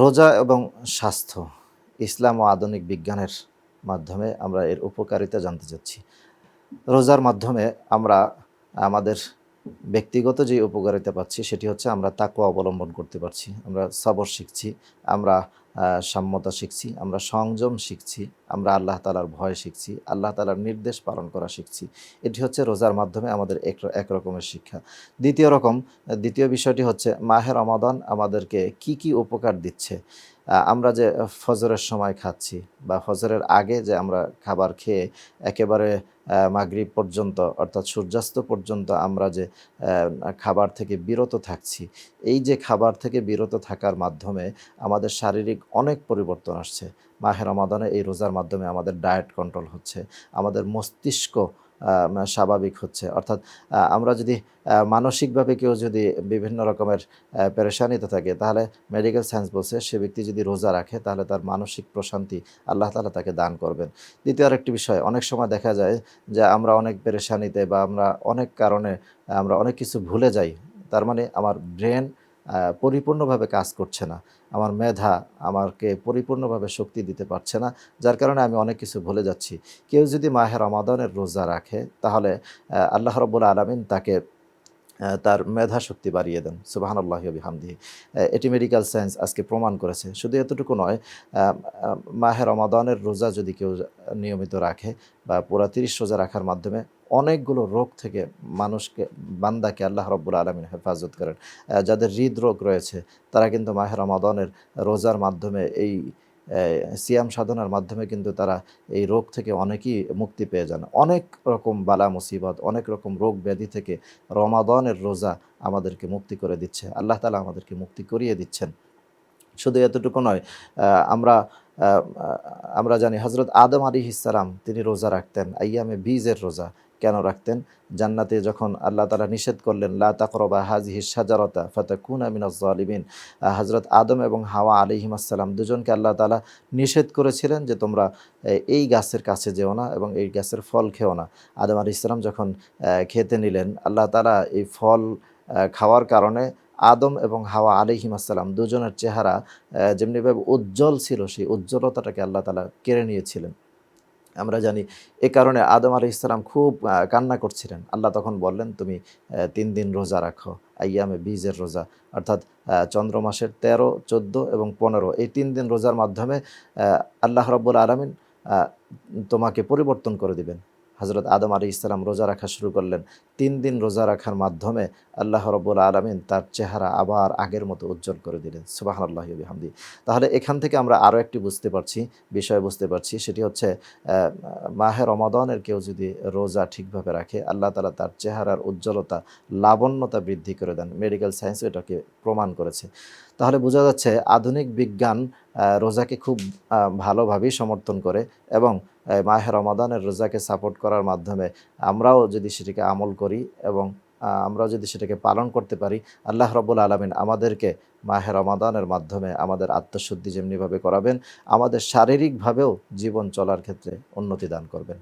রোজা এবং স্বাস্থ্য, ইসলাম ও আধুনিক বিজ্ঞানের মাধ্যমে আমরা এর উপকারিতা জানতে চাচ্ছি। রোজার মাধ্যমে আমরা আমাদের ব্যক্তিগত যে উপকারিতা পাচ্ছি সেটি হচ্ছে আমরা তাকওয়া অবলম্বন করতে পারছি। আমরা সবর শিখছি, আমরা সাম্যতা শিখছি, আমরা সংযম শিখছি, আমরা আল্লাহ তাআলার ভয় শিখছি, আল্লাহ তাআলার নির্দেশ পালন করা শিখছি। এটি হচ্ছে রোজার মাধ্যমে আমাদের এক রকমের শিক্ষা। দ্বিতীয় বিষয়টি হচ্ছে মাহে রমাদান আমাদেরকে কি উপকার দিচ্ছে। আমরা যে ফজরের সময় খাচ্ছি বা ফজরের আগে যে আমরা খাবার খেয়ে একেবারে মাগরিব পর্যন্ত অর্থাৎ সূর্যাস্ত পর্যন্ত আমরা যে খাবার থেকে বিরত থাকছি, এই যে খাবার থেকে বিরত থাকার মাধ্যমে আমাদের শারীরিক অনেক পরিবর্তন আসছে। মাহে রমাদানে এই রোজার মাধ্যমে আমাদের ডায়েট কন্ট্রোল হচ্ছে, আমাদের মস্তিষ্ক স্বাভাবিক হচ্ছে। অর্থাৎ আমরা যদি মানসিকভাবে কেউ যদি বিভিন্ন রকমের পেরেশানিতে থাকে, তাহলে মেডিকেল সায়েন্স বলছে সে ব্যক্তি যদি রোজা রাখে তাহলে তার মানসিক প্রশান্তি আল্লাহ তাআলা তাকে দান করবেন। দ্বিতীয় আরেকটি বিষয়, অনেক সময় দেখা যায় যে আমরা অনেক পেরেশানিতে বা আমরা অনেক কারণে আমরা অনেক কিছু ভুলে যাই। তার মানে আমার ব্রেন পরিপূর্ণভাবে কাজ করছে না। আমার মেধা আমাকে পরিপূর্ণভাবে শক্তি দিতে পারছে না। যার কারণে আমি অনেক কিছু ভুলে যাচ্ছি। কেউ যদি মাহে রমাদানের রোজা রাখে তাহলে আল্লাহ রাব্বুল আলামিন তাকে তার মেধা শক্তি বাড়িয়ে দেন। সুবহানাল্লাহি ওয়া বিহামদিহি। এটি মেডিকেল সায়েন্স আজকে প্রমাণ করেছে। শুধু এতটুকু নয়, আ আ মাহে রমাদানের রোজা যদি কেউ নিয়মিত রাখে বা পুরা ৩০ রোজা রাখার মাধ্যমে অনেকগুলো রোগ থেকে বান্দাকে আল্লাহ রাব্বুল আলামিন হেফাজত করেন। যাদের হৃদরোগ রয়েছে তারা কিন্তু মাহে রমাদানের রোজার মাধ্যমে এই সিয়াম সাধনার মাধ্যমে কিন্তু তারা এই রোগ থেকে অনেকেই মুক্তি পেয়ে যান। অনেক রকম বালা মুসিবত, অনেক রকম রোগ ব্যাধি থেকে রমাদানের রোজা আমাদেরকে মুক্তি করে দিচ্ছে। আল্লাহ তাআলা আমাদেরকে মুক্তি করিয়ে দিচ্ছেন। শুধু এতটুকু নয়, আ আমরা আ আ আমরা জানি হযরত আদম আলাইহিস সালাম তিনি রোজা রাখতেন। আইয়ামে বীজের রোজা। কেন রাখতেন? জান্নাতে যখন আল্লাহ তাআলা নিষেধ করলেন, লা তাকরাবা হাযিহিশ শাজারাতা ফাতাকুনা মিনাজ জালিমিন। হযরত আদম এবং হাওয়া আলাইহিমাস সালাম দুজনকে আল্লাহ তাআলা নিষেধ করেছিলেন যে তোমরা এই গাছের কাছে যেও না এবং এই গাছের ফল খেও না। আদম আলাইহিস সালাম যখন খেতে নিলেন, আল্লাহ তাআলা এই ফল খাওয়ার কারণে আদম এবং হাওয়া আলাইহিমাসসালাম দুজনের চেহারা যেমনিভাবে উজ্জ্বল ছিল, সেই উজ্জ্বলতাটাকে আল্লাহ তাআলা কেড়ে নিয়েছিলেন। আমরা জানি এ কারণে আদম আলাইহিস সালাম খুব কান্না করছিলেন। আল্লাহ তখন বললেন, "তুমি ৩ দিন রোজা রাখো। আইয়ামে বীজের রোজা।" অর্থাৎ চন্দ্র মাসের ১৩, ১৪ এবং ১৫ এই ৩ দিন রোজার মাধ্যমে আল্লাহ রাব্বুল আলামিন আ তোমাকে পরিবর্তন করে দিবেন। হযরত আদম আলাইহিস সালাম রোজা রাখা শুরু করলেন। ৩ দিন রোজা রাখার মাধ্যমে আল্লাহ রাব্বুল আলামিন তার চেহারা আবার আগের মতো উজ্জ্বল করে দিলেন। সুবহানাল্লাহি ওয়া বিহামদিহি। তাহলে এখান থেকে আমরা আরও একটি বিষয় বুঝতে পারছি, সেটি হচ্ছে মাহে রমাদানের কেউ যদি রোজা ঠিকভাবে রাখে, আল্লাহ তাআলা তার চেহারার উজ্জ্বলতা, লাবণ্যতা বৃদ্ধি করে দেন। মেডিকেল সায়েন্সও এটাকে প্রমাণ করেছে। তাহলে বোঝা যাচ্ছে আধুনিক বিজ্ঞান রোজাকে খুব ভালোভাবেই সমর্থন করে এবং মাহে রমাদানের রোজাকে সাপোর্ট করার মাধ্যমে আমরাও যদি সেটিকে আমল করি এবং আমরাও যদি সেটাকে পালন করতে পারি, আল্লাহ রাব্বুল আলামিন আমাদেরকে মাহে রমাদানের মাধ্যমে আমাদের আত্মশুদ্ধি যেমনিভাবে করাবেন, আমাদের শারীরিকভাবেও জীবন চলার ক্ষেত্রে উন্নতি দান করবেন।